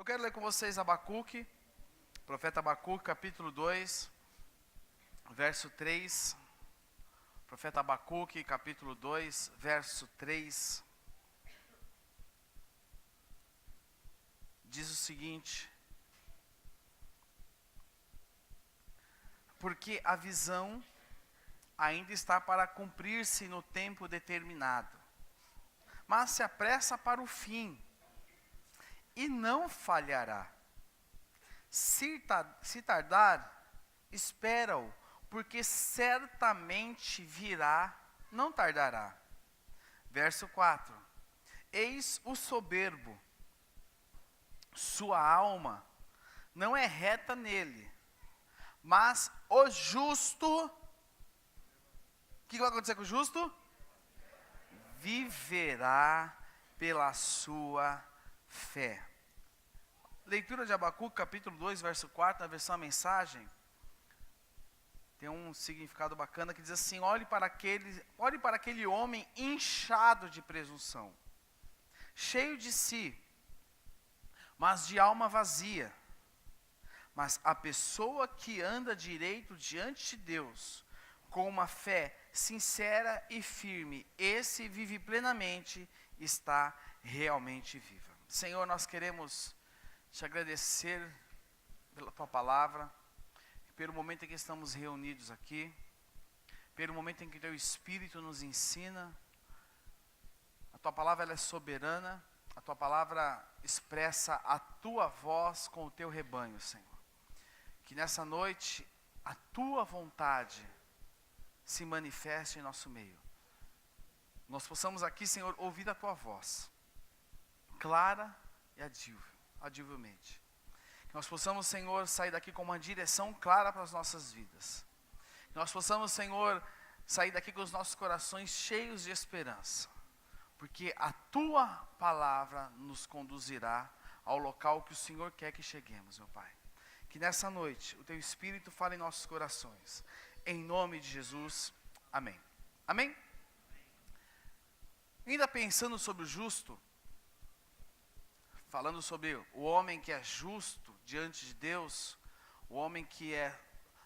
quero ler com vocês Abacuque, profeta Abacuque, capítulo 2, verso 3. Profeta Abacuque, capítulo 2, verso 3. Diz o seguinte: porque a visão ainda está para cumprir-se no tempo determinado, mas se apressa para o fim, e não falhará. Se tardar, espera-o, porque certamente virá, não tardará. Verso 4. Eis o soberbo, sua alma não é reta nele, mas o justo, o que vai acontecer com o justo? Viverá pela sua fé. Leitura de Abacuque, capítulo 2, verso 4, na versão A Mensagem, tem um significado bacana que diz assim: olhe para aquele homem inchado de presunção, cheio de si, mas de alma vazia. Mas a pessoa que anda direito diante de Deus, com uma fé sincera e firme, esse vive plenamente, está realmente viva. Senhor, nós queremos te agradecer pela tua palavra, pelo momento em que estamos reunidos aqui, pelo momento em que teu Espírito nos ensina. A tua palavra ela é soberana, a tua palavra expressa a tua voz com o teu rebanho, Senhor. Que nessa noite a tua vontade se manifeste em nosso meio. Nós possamos aqui, Senhor, ouvir a tua voz, clara e audivelmente. Que nós possamos, Senhor, sair daqui com uma direção clara para as nossas vidas. Que nós possamos, Senhor, sair daqui com os nossos corações cheios de esperança. Porque a tua palavra nos conduzirá ao local que o Senhor quer que cheguemos, meu Pai. Que nessa noite o teu Espírito fale em nossos corações. Em nome de Jesus, amém. Amém? Ainda pensando sobre o justo, falando sobre o homem que é justo diante de Deus, o homem que é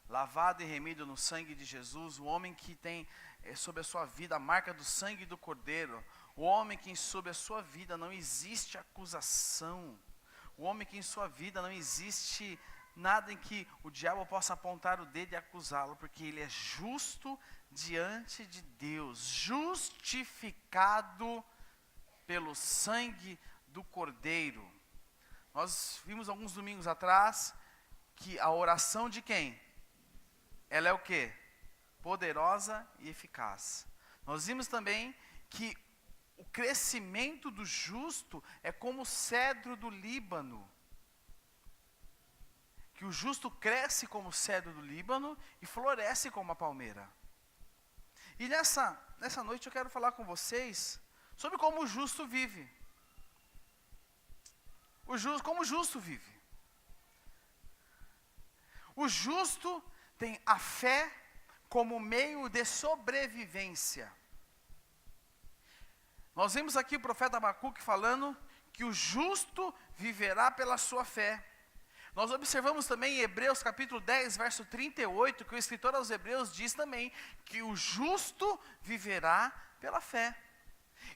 lavado e remido no sangue de Jesus, o homem que tem sobre a sua vida a marca do sangue do Cordeiro, o homem que sobre a sua vida não existe acusação, o homem que em sua vida não existe nada em que o diabo possa apontar o dedo e acusá-lo, porque ele é justo diante de Deus, justificado pelo sangue do Cordeiro. Nós vimos alguns domingos atrás que a oração de quem? Ela é o quê? Poderosa e eficaz. Nós vimos também que o crescimento do justo é como o cedro do Líbano. Que o justo cresce como o cedro do Líbano e floresce como a palmeira. E nessa noite eu quero falar com vocês sobre como o justo vive. Como o justo vive. O justo tem a fé como meio de sobrevivência. Nós vimos aqui o profeta Abacuque falando que o justo viverá pela sua fé. Nós observamos também em Hebreus capítulo 10, verso 38, que o escritor aos Hebreus diz também que o justo viverá pela fé.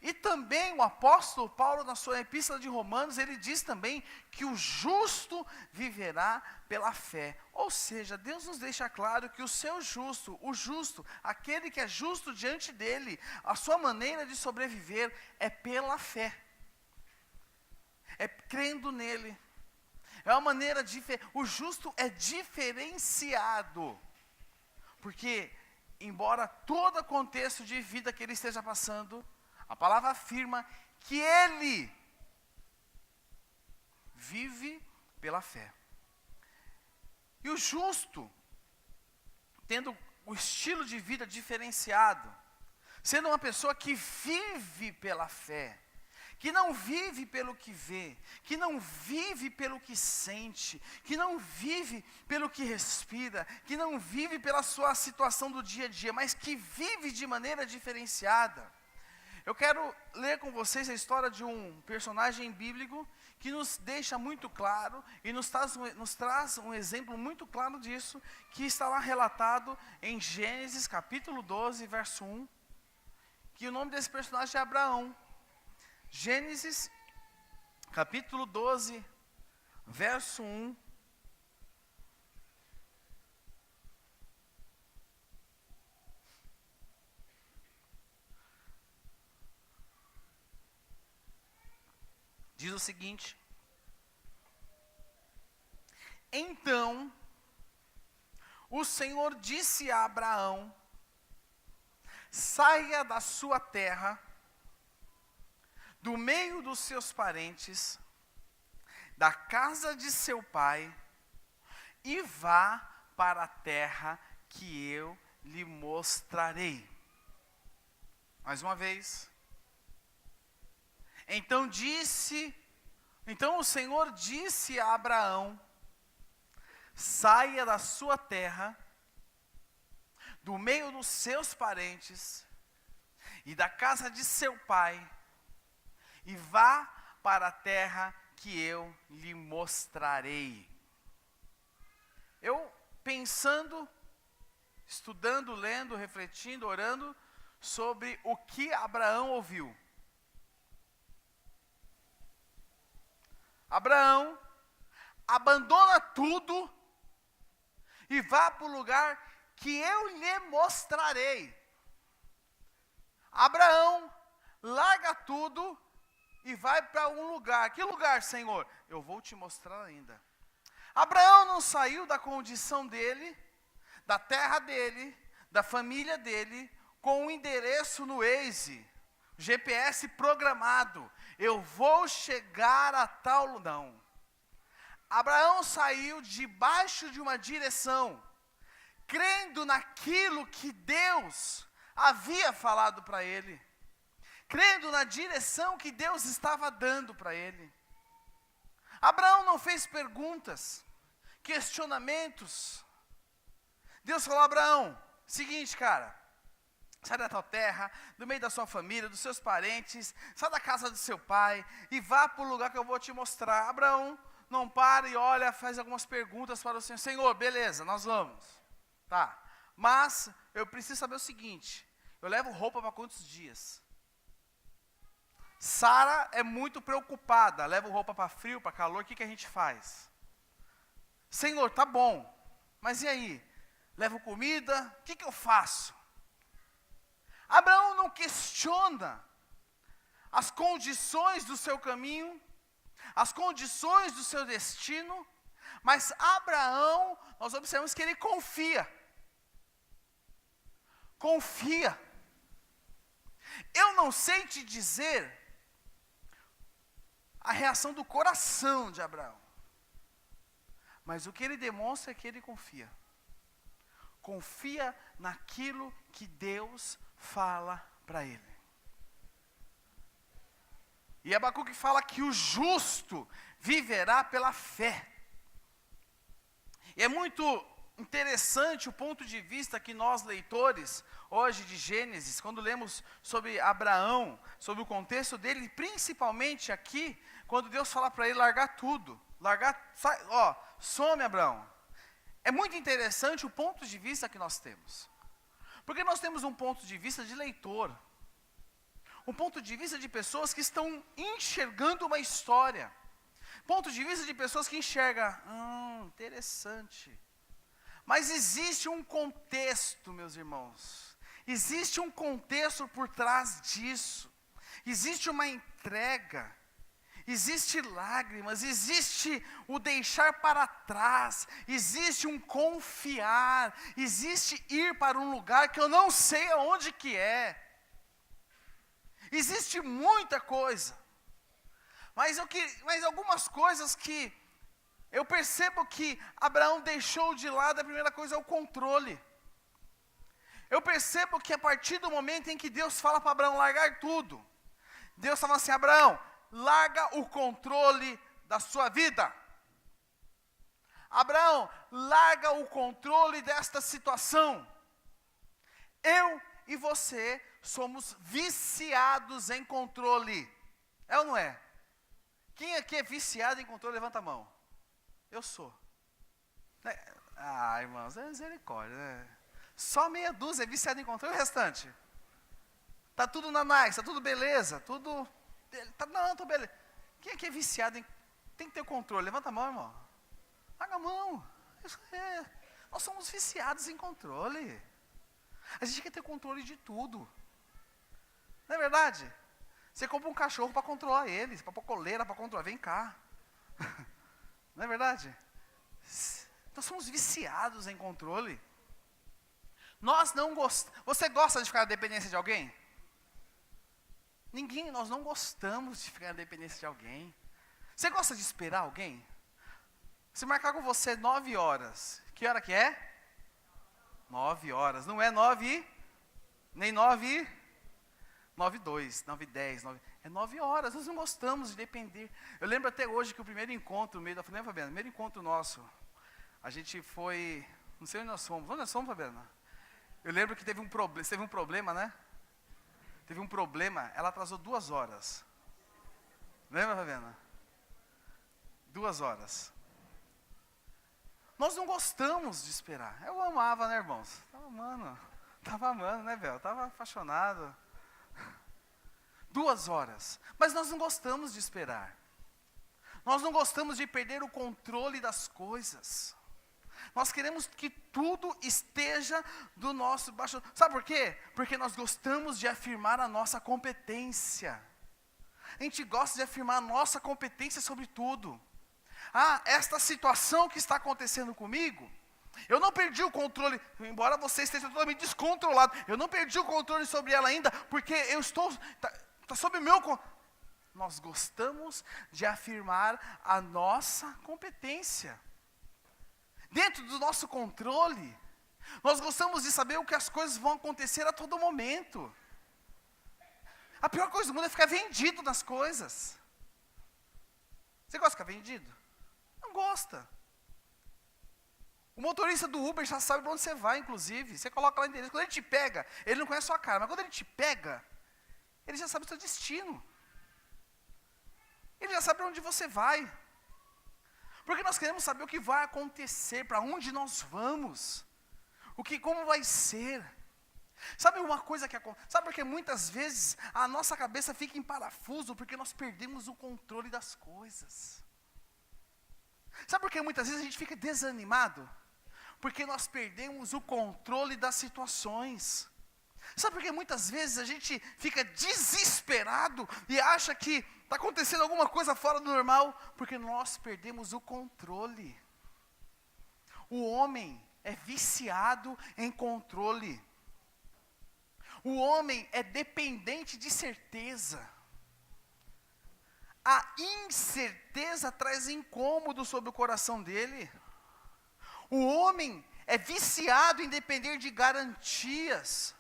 E também o apóstolo Paulo, na sua epístola de Romanos, ele diz também que o justo viverá pela fé. Ou seja, Deus nos deixa claro que o justo, aquele que é justo diante dele, a sua maneira de sobreviver é pela fé. É crendo nele. É uma maneira diferente. O justo é diferenciado. Porque, embora todo contexto de vida que ele esteja passando, a palavra afirma que ele vive pela fé. E o justo, tendo o estilo de vida diferenciado, sendo uma pessoa que vive pela fé, que não vive pelo que vê, que não vive pelo que sente, que não vive pelo que respira, que não vive pela sua situação do dia a dia, mas que vive de maneira diferenciada. Eu quero ler com vocês a história de um personagem bíblico que nos deixa muito claro e nos traz um exemplo muito claro disso, que está lá relatado em Gênesis capítulo 12, verso 1, que o nome desse personagem é Abraão. Gênesis capítulo 12, verso 1. Diz o seguinte: então o Senhor disse a Abraão: saia da sua terra, do meio dos seus parentes, da casa de seu pai, e vá para a terra que eu lhe mostrarei. Mais uma vez. Então o Senhor disse a Abraão: saia da sua terra, do meio dos seus parentes e da casa de seu pai, e vá para a terra que eu lhe mostrarei. Eu pensando, estudando, lendo, refletindo, orando sobre o que Abraão ouviu. Abraão abandona tudo e vá para o lugar que eu lhe mostrarei. Abraão larga tudo e vai para um lugar. Que lugar, Senhor? Eu vou te mostrar ainda. Abraão não saiu da condição dele, da terra dele, da família dele, com um endereço no Waze, GPS programado. Eu vou chegar a tal... Não. Abraão saiu debaixo de uma direção, crendo naquilo que Deus havia falado para ele, crendo na direção que Deus estava dando para ele. Abraão não fez perguntas, questionamentos. Deus falou: Abraão, seguinte, cara, sai da tua terra, do meio da sua família, dos seus parentes, sai da casa do seu pai e vá para o lugar que eu vou te mostrar. Abraão não para e olha, faz algumas perguntas para o Senhor. Senhor, beleza, nós vamos. Tá, mas eu preciso saber o seguinte: eu levo roupa para quantos dias? Sara é muito preocupada, leva roupa para frio, para calor, o que a gente faz? Senhor, tá bom, mas e aí? Levo comida, o que eu faço? Abraão não questiona as condições do seu caminho, as condições do seu destino, mas Abraão, nós observamos que ele confia. Confia. Eu não sei te dizer a reação do coração de Abraão, mas o que ele demonstra é que ele confia. Confia naquilo que Deus fala para ele. E Abacuque fala que o justo viverá pela fé. E é muito interessante o ponto de vista que nós, leitores, hoje de Gênesis, quando lemos sobre Abraão, sobre o contexto dele, principalmente aqui, quando Deus fala para ele largar tudo, some Abraão. É muito interessante o ponto de vista que nós temos. Porque nós temos um ponto de vista de leitor, um ponto de vista de pessoas que estão enxergando uma história, ponto de vista de pessoas que enxergam, interessante. Mas existe um contexto, meus irmãos, existe um contexto por trás disso, existe uma entrega, existe lágrimas, existe o deixar para trás, existe um confiar, existe ir para um lugar que eu não sei aonde que é. Existe muita coisa, mas algumas coisas que eu percebo que Abraão deixou de lado. A primeira coisa é o controle. Eu percebo que a partir do momento em que Deus fala para Abraão largar tudo, Deus fala assim: Abraão, larga o controle da sua vida. Abraão, larga o controle desta situação. Eu e você somos viciados em controle. É ou não é? Quem aqui é viciado em controle, levanta a mão. Eu sou. Ah, irmãos, é misericórdia, né? Só meia dúzia é viciado em controle, e o restante? Tá tudo na nice, tá tudo beleza, tudo... não, tô beleza. Quem aqui é viciado em... Tem que ter controle, levanta a mão, irmão. Larga a mão. Isso é... Nós somos viciados em controle. A gente quer ter controle de tudo. Não é verdade? Você compra um cachorro para controlar ele, para pôr coleira, para controlar. Vem cá. Não é verdade? Nós somos viciados em controle. Nós não gostamos. Você gosta de ficar na dependência de alguém? Nós não gostamos de ficar na dependência de alguém. Você gosta de esperar alguém? Se marcar com você 9 horas, que hora que é? 9 horas. Não é 9, nem 9, 9:02, 9:10, 9. É 9 horas. Nós não gostamos de depender. Eu lembro até hoje que o primeiro encontro, lembra, Fabiana? Primeiro encontro nosso, a gente foi, não sei onde nós fomos. Onde nós fomos, Fabiana? Eu lembro que teve um problema, né? Teve um problema, ela atrasou 2 horas. Lembra, Fabiana? 2 horas. Nós não gostamos de esperar. Eu amava, né, irmãos? Tava amando, né, Bel? Tava apaixonado. 2 horas. Mas nós não gostamos de esperar. Nós não gostamos de perder o controle das coisas. Nós queremos que tudo esteja do nosso baixo. Sabe por quê? Porque nós gostamos de afirmar a nossa competência. A gente gosta de afirmar a nossa competência sobre tudo. Ah, esta situação que está acontecendo comigo, eu não perdi o controle, embora você esteja totalmente descontrolado, eu não perdi o controle sobre ela ainda, porque eu estou, está sob o meu controle. Nós gostamos de afirmar a nossa competência. Dentro do nosso controle, nós gostamos de saber o que as coisas vão acontecer a todo momento. A pior coisa do mundo é ficar vendido nas coisas. Você gosta de ficar vendido? Não gosta. O motorista do Uber já sabe para onde você vai, inclusive. Você coloca lá o endereço. Quando ele te pega, ele não conhece a sua cara, mas quando ele te pega, ele já sabe o seu destino. Ele já sabe para onde você vai. Porque nós queremos saber o que vai acontecer, para onde nós vamos. Como vai ser. Sabe uma coisa que acontece? Sabe porque muitas vezes a nossa cabeça fica em parafuso porque nós perdemos o controle das coisas. Sabe por que muitas vezes a gente fica desanimado? Porque nós perdemos o controle das situações. Sabe por que muitas vezes a gente fica desesperado e acha que está acontecendo alguma coisa fora do normal? Porque nós perdemos o controle. O homem é viciado em controle. O homem é dependente de certeza. A incerteza traz incômodo sobre o coração dele. O homem é viciado em depender de garantias.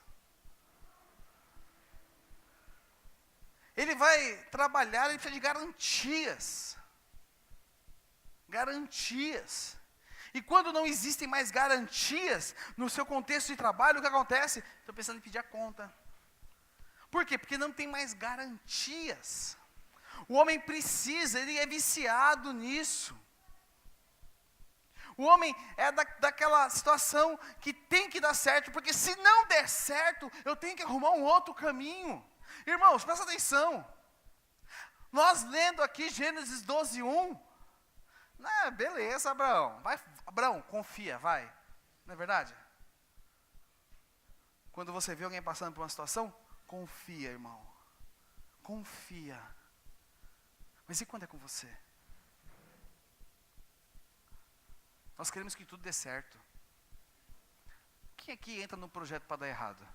Ele vai trabalhar, ele precisa de garantias. Garantias. E quando não existem mais garantias no seu contexto de trabalho, o que acontece? Estou pensando em pedir a conta. Por quê? Porque não tem mais garantias. O homem precisa, ele é viciado nisso. O homem é daquela situação que tem que dar certo, porque se não der certo, eu tenho que arrumar um outro caminho. Irmãos, presta atenção. Nós lendo aqui Gênesis 12:1, beleza, Abraão. Vai, Abraão, confia, vai. Não é verdade? Quando você vê alguém passando por uma situação, confia, irmão. Confia. Mas e quando é com você? Nós queremos que tudo dê certo. Quem aqui entra num projeto para dar errado?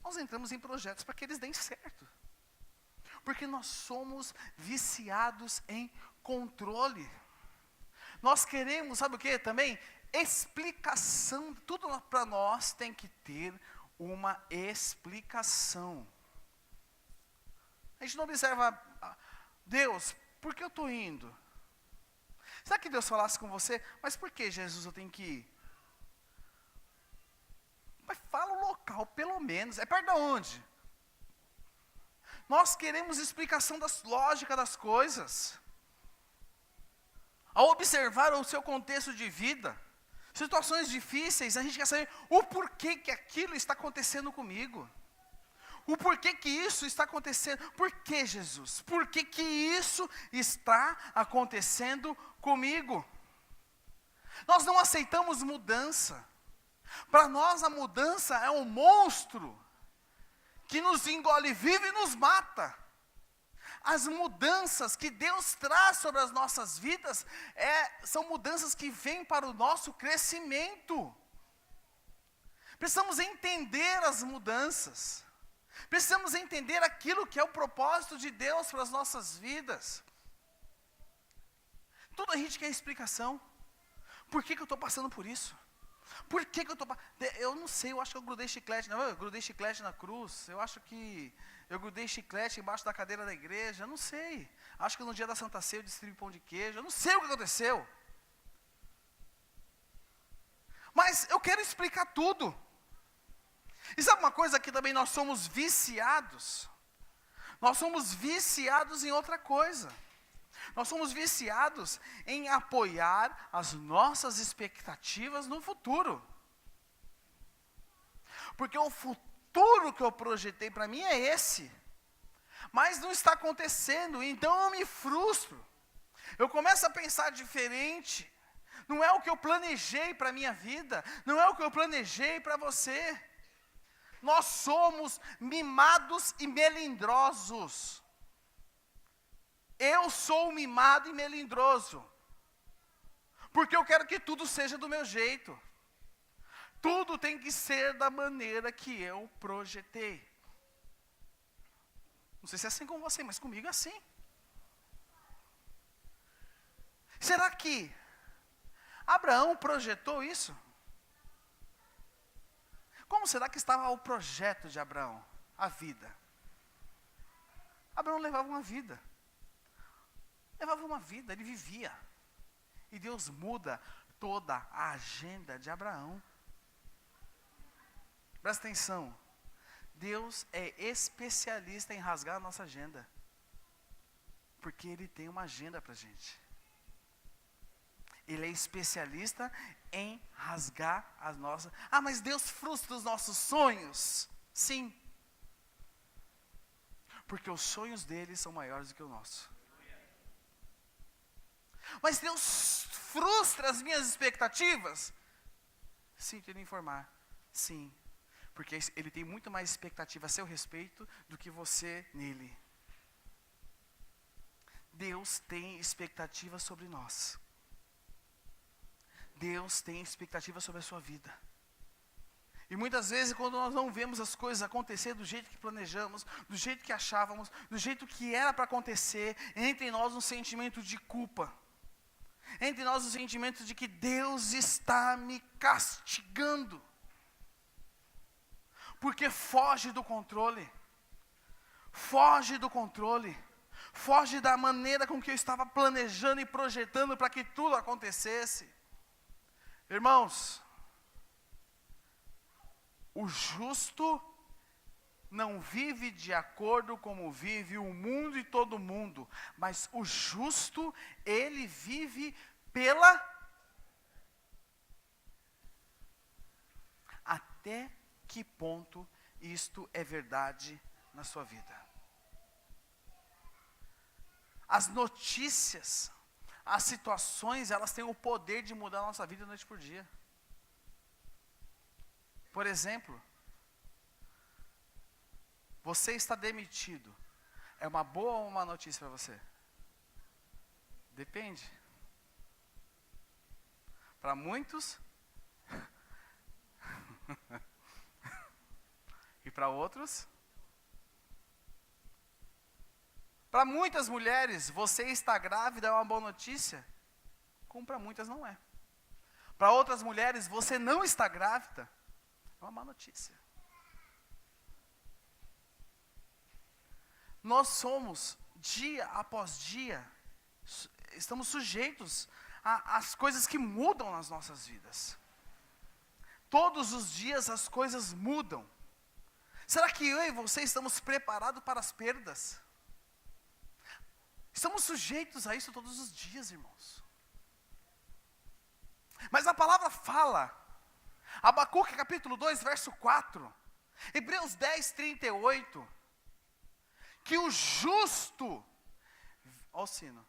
Nós entramos em projetos para que eles deem certo. Porque nós somos viciados em controle. Nós queremos, sabe o que também? Explicação. Tudo para nós tem que ter uma explicação. A gente não observa, Deus, por que eu estou indo? Será que Deus falasse com você, mas por que, Jesus, eu tenho que ir? Mas fala o local, pelo menos. É perto de onde? Nós queremos explicação da lógica das coisas. Ao observar o seu contexto de vida, situações difíceis, a gente quer saber o porquê que aquilo está acontecendo comigo. O porquê que isso está acontecendo. Por que, Jesus? Por que que isso está acontecendo comigo? Nós não aceitamos mudança. Para nós a mudança é um monstro que nos engole vivo e nos mata. As mudanças que Deus traz sobre as nossas vidas são mudanças que vêm para o nosso crescimento. Precisamos entender as mudanças. Precisamos entender aquilo que é o propósito de Deus para as nossas vidas. Toda a gente quer explicação. Por que eu estou passando por isso? Por que eu estou... Eu não sei, eu acho que eu grudei chiclete. Não, eu grudei chiclete na cruz. Eu acho que eu grudei chiclete embaixo da cadeira da igreja. Eu não sei. Acho que no dia da Santa Ceia eu distribuí pão de queijo. Eu não sei o que aconteceu. Mas eu quero explicar tudo. E sabe uma coisa que também nós somos viciados? Nós somos viciados em outra coisa. Nós somos viciados em apoiar as nossas expectativas no futuro. Porque o futuro que eu projetei para mim é esse. Mas não está acontecendo, então eu me frustro. Eu começo a pensar diferente. Não é o que eu planejei para a minha vida. Não é o que eu planejei para você. Nós somos mimados e melindrosos. Eu sou mimado e melindroso. Porque eu quero que tudo seja do meu jeito. Tudo tem que ser da maneira que eu projetei. Não sei se é assim com você, mas comigo é assim. Será que Abraão projetou isso? Como será que estava o projeto de Abraão? A vida. Abraão levava uma vida. Ele vivia. E Deus muda toda a agenda de Abraão. Presta atenção. Deus é especialista em rasgar a nossa agenda. Porque Ele tem uma agenda para a gente. Ele é especialista em rasgar as nossas... Ah, mas Deus frustra os nossos sonhos. Sim. Porque os sonhos dele são maiores do que o nosso. Mas Deus frustra as minhas expectativas? Sinto lhe informar. Sim. Porque Ele tem muito mais expectativa a seu respeito do que você nele. Deus tem expectativa sobre nós. Deus tem expectativa sobre a sua vida. E muitas vezes quando nós não vemos as coisas acontecer do jeito que planejamos, do jeito que achávamos, do jeito que era para acontecer, entra em nós um sentimento de culpa. Entre nós o sentimento de que Deus está me castigando. Porque foge do controle. Foge do controle. Foge da maneira com que eu estava planejando e projetando para que tudo acontecesse. Irmãos, o justo não vive de acordo como vive o mundo e todo mundo, mas o justo, ele vive pela... Até que ponto isto é verdade na sua vida? As notícias, as situações, elas têm o poder de mudar a nossa vida noite por dia. Por exemplo, você está demitido. É uma boa ou uma notícia para você? Depende. Para muitos, e para outros, para muitas mulheres, você está grávida é uma boa notícia, como para muitas não é. Para outras mulheres, você não está grávida, é uma má notícia. Nós somos, dia após dia, estamos sujeitos às coisas que mudam nas nossas vidas. Todos os dias as coisas mudam. Será que eu e você estamos preparados para as perdas? Estamos sujeitos a isso todos os dias, irmãos. Mas a palavra fala, Abacuque capítulo 2, verso 4, Hebreus 10, 38, que o justo, olha o sino,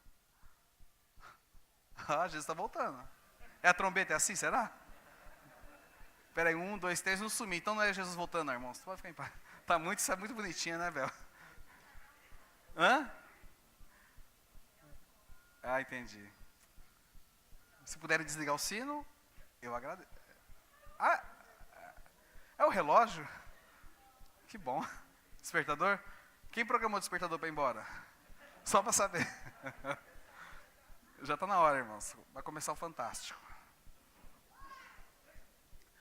Jesus está voltando, é a trombeta, é assim, será? Espera aí, 1, 2, 3, não sumi, então não é Jesus voltando, não, irmãos, pode ficar em paz, isso é muito bonitinho, né, Bel? Hã? Ah, entendi. Se puderem desligar o sino, eu agradeço. Ah, é o relógio? Que bom. Despertador? Quem programou o despertador para ir embora? Só para saber. Já está na hora, irmãos. Vai começar o Fantástico.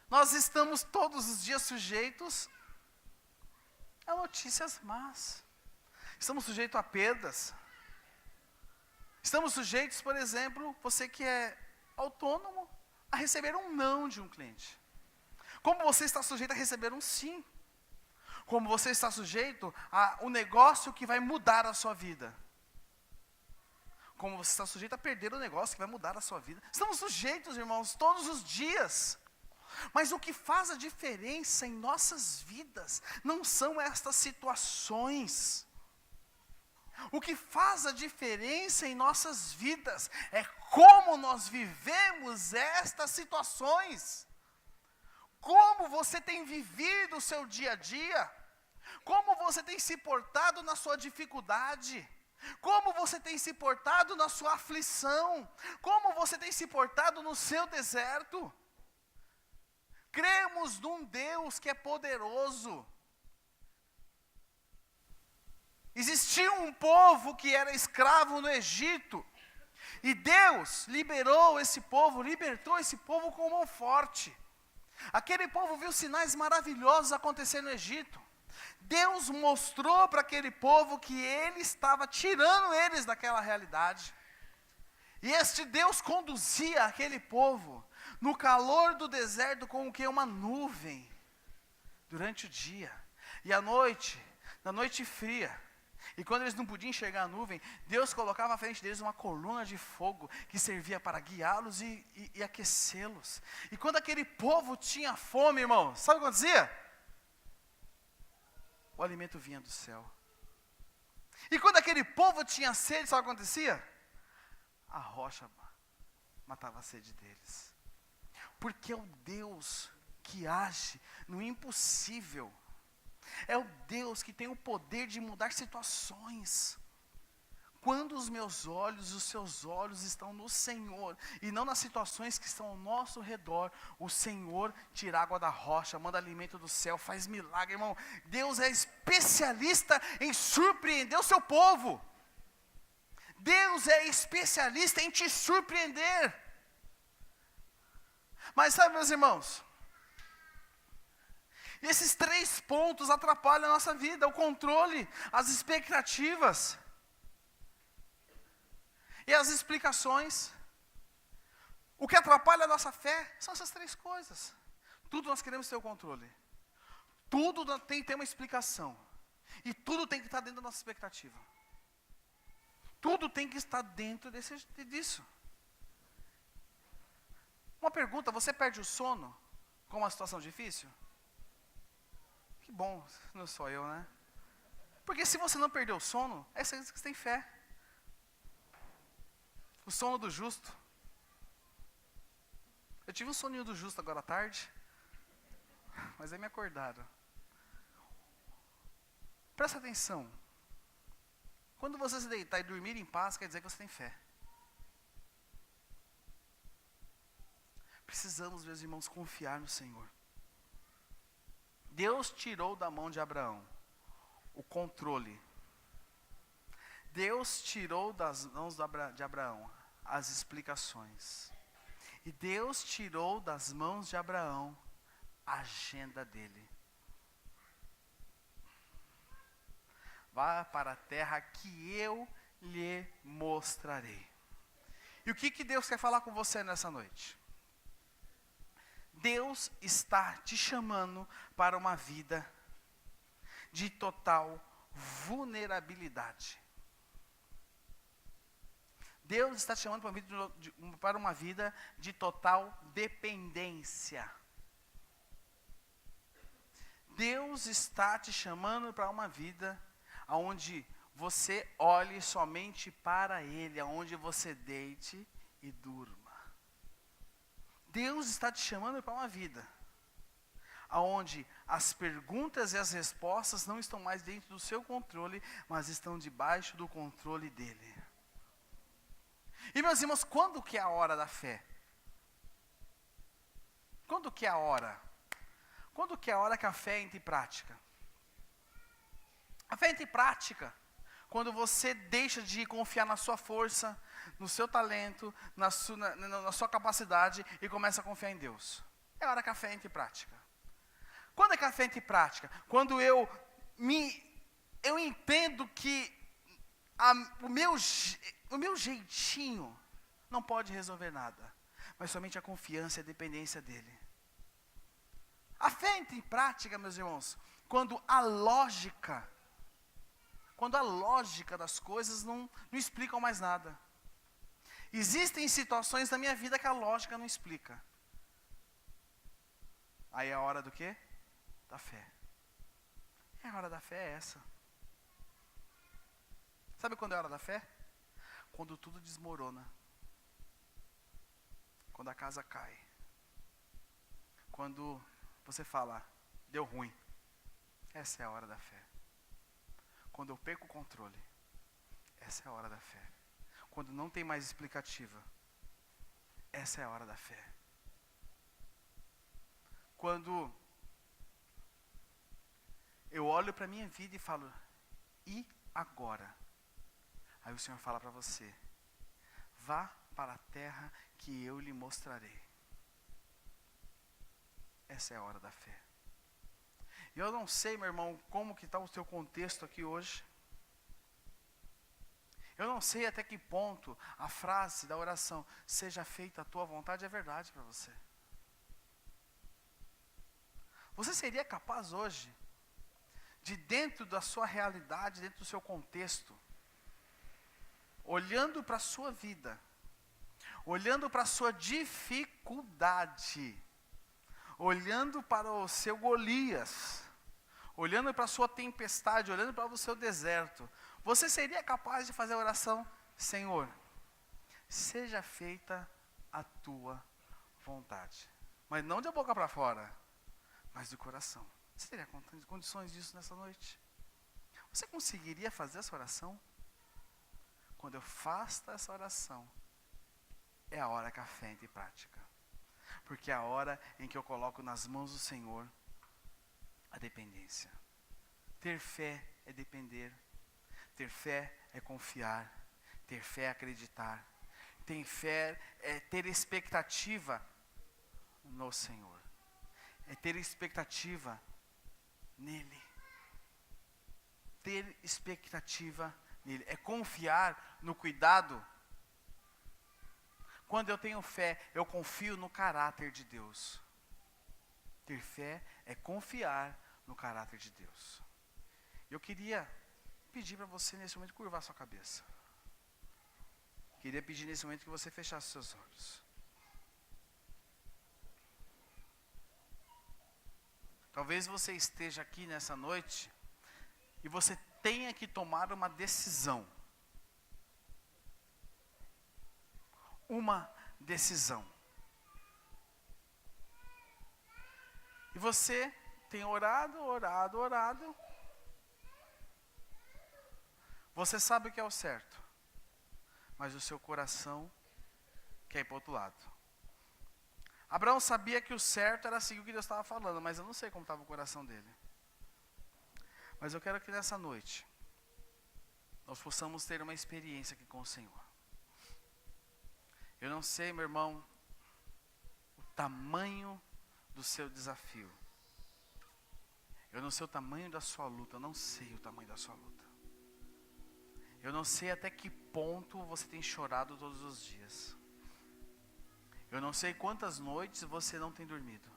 Nós estamos todos os dias sujeitos a notícias más. Estamos sujeitos a perdas. Estamos sujeitos, por exemplo, você que é autônomo, a receber um não de um cliente. Como você está sujeito a receber um sim. Como você está sujeito a um negócio que vai mudar a sua vida. Como você está sujeito a perder o negócio que vai mudar a sua vida. Estamos sujeitos, irmãos, todos os dias. Mas o que faz a diferença em nossas vidas não são estas situações. O que faz a diferença em nossas vidas é como nós vivemos estas situações. Como você tem vivido o seu dia a dia. Como você tem se portado na sua dificuldade. Como você tem se portado na sua aflição. Como você tem se portado no seu deserto. Cremos num Deus que é poderoso. Existia um povo que era escravo no Egito, e Deus libertou esse povo com mão forte. Aquele povo viu sinais maravilhosos acontecer no Egito. Deus mostrou para aquele povo que Ele estava tirando eles daquela realidade. E este Deus conduzia aquele povo no calor do deserto com o que? Uma nuvem, durante o dia. E à noite, na noite fria, e quando eles não podiam enxergar a nuvem, Deus colocava à frente deles uma coluna de fogo que servia para guiá-los e aquecê-los. E quando aquele povo tinha fome, irmão, sabe o que acontecia? O alimento vinha do céu. E quando aquele povo tinha sede, sabe o que acontecia? A rocha matava a sede deles. Porque é o Deus que age no impossível. É o Deus que tem o poder de mudar situações. Quando os meus olhos, os seus olhos estão no Senhor, e não nas situações que estão ao nosso redor, o Senhor tira água da rocha, manda alimento do céu, faz milagre, irmão. Deus é especialista em surpreender o seu povo. Deus é especialista em te surpreender. Mas sabe, meus irmãos, esses 3 pontos atrapalham a nossa vida: o controle, as expectativas e as explicações. O que atrapalha a nossa fé são essas 3 coisas. Tudo nós queremos ter o controle. Tudo tem que ter uma explicação. E tudo tem que estar dentro da nossa expectativa. Tudo tem que estar dentro disso. Uma pergunta: você perde o sono com uma situação difícil? Que bom, não sou eu, né? Porque se você não perdeu o sono, é isso que você tem fé. O sono do justo. Eu tive um soninho do justo agora à tarde, mas aí me acordaram. Presta atenção. Quando você se deitar e dormir em paz, quer dizer que você tem fé. Precisamos, meus irmãos, confiar no Senhor. Deus tirou da mão de Abraão o controle. Deus tirou das mãos de Abraão as explicações. E Deus tirou das mãos de Abraão a agenda dele. Vá para a terra que eu lhe mostrarei. E o que Deus quer falar com você nessa noite? Deus está te chamando para uma vida de total vulnerabilidade. Deus está te chamando para uma vida de total dependência. Deus está te chamando para uma vida onde você olhe somente para Ele, onde você deite e durma. Deus está te chamando para uma vida onde as perguntas e as respostas não estão mais dentro do seu controle, mas estão debaixo do controle dEle. E meus irmãos, quando que é a hora da fé? Quando que é a hora? Quando que é a hora que a fé entra em prática? A fé entra em prática quando você deixa de confiar na sua força, no seu talento, na sua capacidade e começa a confiar em Deus. É a hora que a fé entra em prática. Quando é que a fé entra em prática? Quando eu entendo que o meu jeitinho não pode resolver nada, mas somente a confiança e a dependência dEle. A fé entra em prática, meus irmãos, quando a lógica das coisas não explicam mais nada. Existem situações na minha vida que a lógica não explica. Aí é a hora do quê? Da fé. E a hora da fé é essa. Sabe quando é a hora da fé? Quando tudo desmorona. Quando a casa cai. Quando você fala, deu ruim. Essa é a hora da fé. Quando eu perco o controle. Essa é a hora da fé. Quando não tem mais explicativa. Essa é a hora da fé. Quando eu olho para a minha vida e falo, e agora? Aí o Senhor fala para você, vá para a terra que eu lhe mostrarei. Essa é a hora da fé. E eu não sei, meu irmão, como que está o seu contexto aqui hoje. Eu não sei até que ponto a frase da oração, seja feita a tua vontade, é verdade para você. Você seria capaz hoje, de dentro da sua realidade, dentro do seu contexto, olhando para a sua vida, olhando para a sua dificuldade, olhando para o seu Golias, olhando para a sua tempestade, olhando para o seu deserto, você seria capaz de fazer a oração, Senhor, seja feita a tua vontade. Mas não de boca para fora, mas do coração. Você teria condições disso nessa noite? Você conseguiria fazer essa oração? Quando eu faço essa oração, é a hora que a fé entra em prática. Porque é a hora em que eu coloco nas mãos do Senhor a dependência. Ter fé é depender. Ter fé é confiar. Ter fé é acreditar. Ter fé é ter expectativa no Senhor. É ter expectativa nele. Ter expectativa nele. É confiar no cuidado. Quando eu tenho fé, eu confio no caráter de Deus. Ter fé é confiar no caráter de Deus. Eu queria pedir para você nesse momento curvar sua cabeça. Queria pedir nesse momento que você fechasse seus olhos. Talvez você esteja aqui nessa noite e você tenha que tomar uma decisão. Uma decisão. E você tem orado. Você sabe o que é o certo. Mas o seu coração quer ir para o outro lado. Abraão sabia que o certo era seguir o que Deus estava falando, mas eu não sei como estava o coração dele. Mas eu quero que nessa noite, nós possamos ter uma experiência aqui com o Senhor. Eu não sei, meu irmão, o tamanho do seu desafio. Eu não sei o tamanho da sua luta, eu não sei o tamanho da sua luta. Eu não sei até que ponto você tem chorado todos os dias. Eu não sei quantas noites você não tem dormido.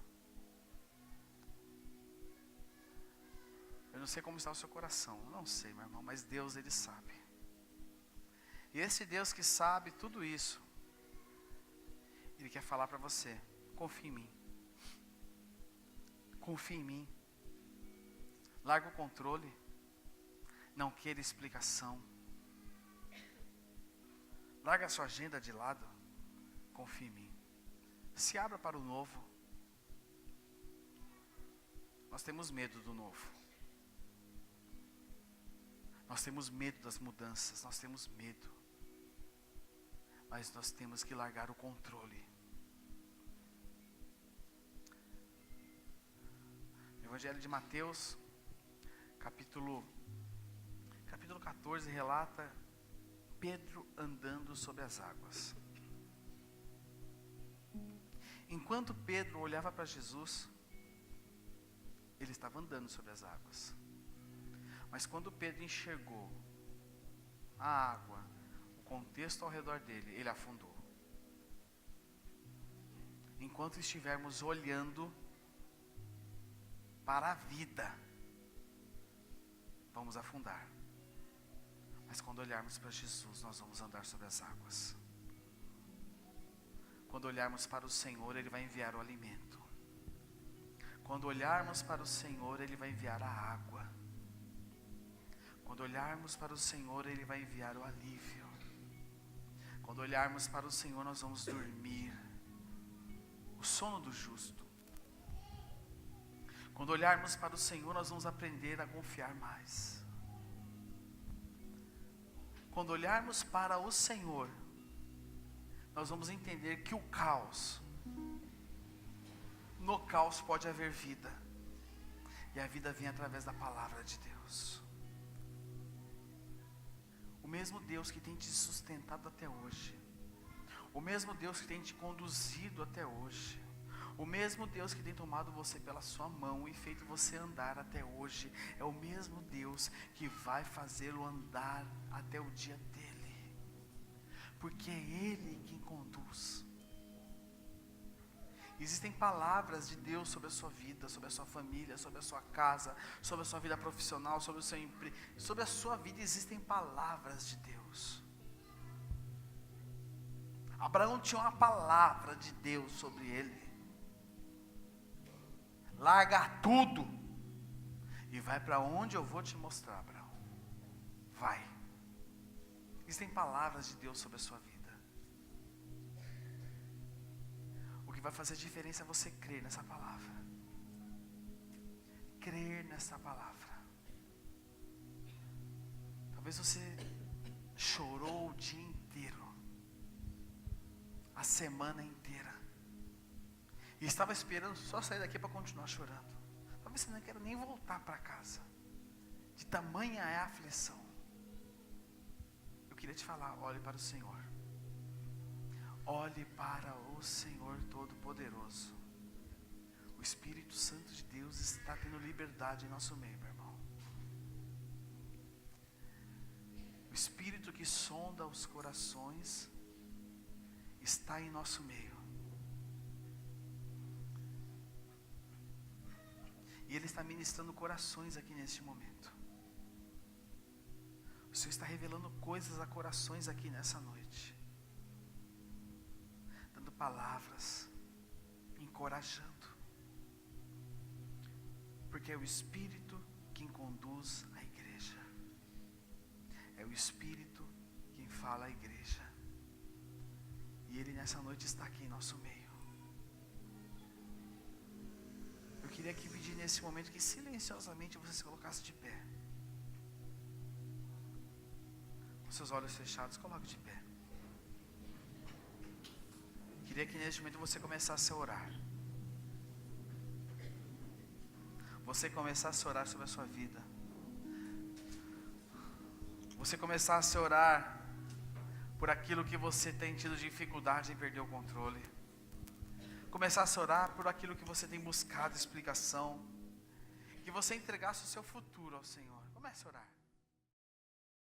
Eu não sei como está o seu coração, eu não sei, meu irmão, mas Deus, Ele sabe. E esse Deus que sabe tudo isso, Ele quer falar para você: confia em mim. Confia em mim. Larga o controle. Não queira explicação. Larga a sua agenda de lado. Confia em mim. Se abra para o novo. Nós temos medo do novo. Nós temos medo das mudanças. Nós temos medo. Mas nós temos que largar o controle. No Evangelho de Mateus, capítulo 14, relata Pedro andando sobre as águas. Enquanto Pedro olhava para Jesus, ele estava andando sobre as águas. Mas quando Pedro enxergou a água, o contexto ao redor dele, ele afundou. Enquanto estivermos olhando para a vida, vamos afundar. Mas quando olharmos para Jesus, nós vamos andar sobre as águas. Quando olharmos para o Senhor, Ele vai enviar o alimento. Quando olharmos para o Senhor, Ele vai enviar a água. Quando olharmos para o Senhor, Ele vai enviar o alívio. Quando olharmos para o Senhor, nós vamos dormir o sono do justo. Quando olharmos para o Senhor, nós vamos aprender a confiar mais. Quando olharmos para o Senhor, nós vamos entender que no caos pode haver vida. E a vida vem através da palavra de Deus. O mesmo Deus que tem te sustentado até hoje, o mesmo Deus que tem te conduzido até hoje, o mesmo Deus que tem tomado você pela sua mão e feito você andar até hoje, é o mesmo Deus que vai fazê-lo andar até o dia dele, porque é Ele quem conduz. Existem palavras de Deus sobre a sua vida, sobre a sua família, sobre a sua casa, sobre a sua vida profissional, sobre o seu emprego, sobre a sua vida existem palavras de Deus. Abraão tinha uma palavra de Deus sobre ele. Larga tudo e vai para onde eu vou te mostrar, Abraão. Vai. Existem palavras de Deus sobre a sua vida. O que vai fazer diferença é você crer nessa palavra. Crer nessa palavra. Talvez você chorou o dia inteiro, a semana inteira, e estava esperando só sair daqui para continuar chorando. Talvez você não queira nem voltar para casa, de tamanha é a aflição. Eu queria te falar, olhe para o Senhor. Olhe para o Senhor Todo-Poderoso. O Espírito Santo de Deus está tendo liberdade em nosso meio, meu irmão. O Espírito que sonda os corações está em nosso meio. E Ele está ministrando corações aqui neste momento. O Senhor está revelando coisas a corações aqui nessa noite. Dando palavras, encorajando. Porque é o Espírito quem conduz a igreja. É o Espírito quem fala à igreja. E Ele nessa noite está aqui em nosso meio. Eu queria que pedir nesse momento que silenciosamente você se colocasse de pé. Com seus olhos fechados, coloque de pé. Queria que nesse momento você começasse a orar. Você começasse a orar sobre a sua vida. Você começasse a orar por aquilo que você tem tido dificuldade em perder o controle. Começasse a orar por aquilo que você tem buscado explicação. Que você entregasse o seu futuro ao Senhor. Comece a orar.